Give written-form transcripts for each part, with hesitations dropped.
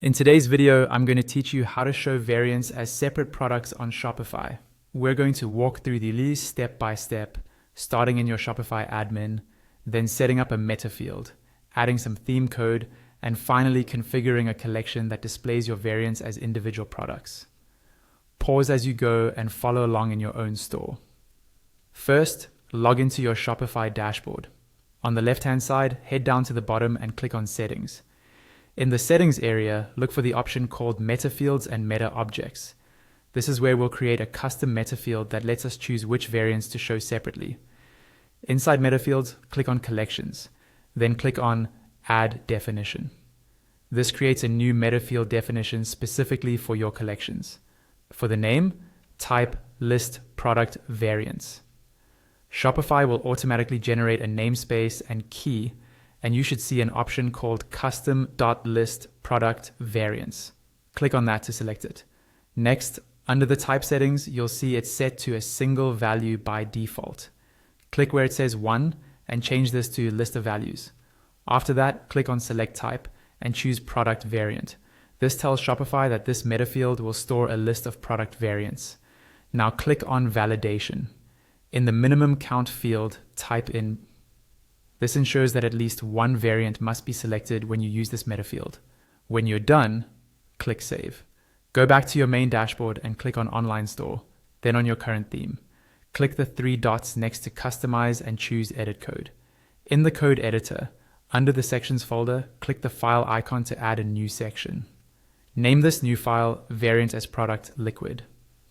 In today's video, I'm going to teach you how to show variants as separate products on Shopify. We're going to walk through these step by step, starting in your Shopify admin, then setting up a meta field, adding some theme code, and finally configuring a collection that displays your variants as individual products. Pause as you go and follow along in your own store. First, log into your Shopify dashboard. On the left-hand side, head down to the bottom and click on Settings. In the Settings area, look for the option called Meta Fields and Meta Objects. This is where we'll create a custom meta field that lets us choose which variants to show separately. Inside Meta Fields, click on Collections, then click on Add Definition. This creates a new meta field definition specifically for your collections. For the name, type List Product Variants. Shopify will automatically generate a namespace and key, and you should see an option called Custom.List Product Variants. Click on that to select it. Next, under the type settings, you'll see it's set to a single value by default. Click where it says 1 and change this to List of Values. After that, click on Select Type and choose Product Variant. This tells Shopify that this meta field will store a list of product variants. Now click on Validation. In the minimum count field, type in. This ensures that at least one variant must be selected when you use this meta field. When you're done, click Save. Go back to your main dashboard and click on Online Store, then on your current theme. Click the three dots next to Customize and choose Edit Code. In the code editor, under the Sections folder, click the file icon to add a new section. Name this new file Variant as Product Liquid.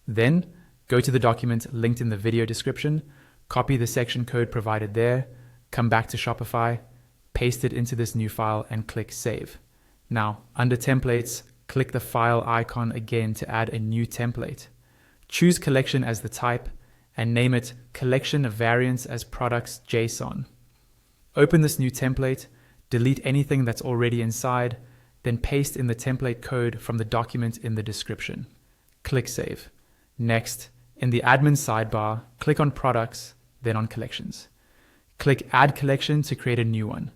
Then, go to the document linked in the video description, copy the section code provided there, come back to Shopify, paste it into this new file and click Save. Now, under Templates, click the file icon again to add a new template. Choose Collection as the type and name it Collection of Variants as Products JSON. Open this new template, delete anything that's already inside, then paste in the template code from the document in the description. Click Save. Next, in the admin sidebar, click on Products, then on Collections. Click Add Collection to create a new one.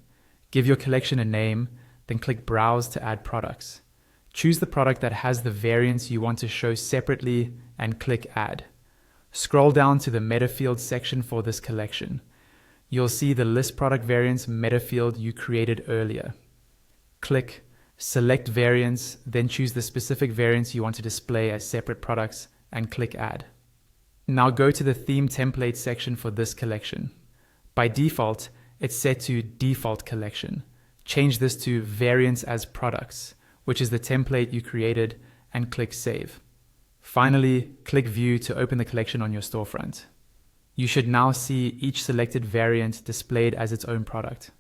Give your collection a name, then click Browse to add products. Choose the product that has the variants you want to show separately and click Add. Scroll down to the Meta Fields section for this collection. You'll see the List Product Variants meta field you created earlier. Click Select Variants, then choose the specific variants you want to display as separate products and click Add. Now go to the Theme Template section for this collection. By default, it's set to Default Collection. Change this to Variants as Products, which is the template you created, and click Save. Finally, click View to open the collection on your storefront. You should now see each selected variant displayed as its own product.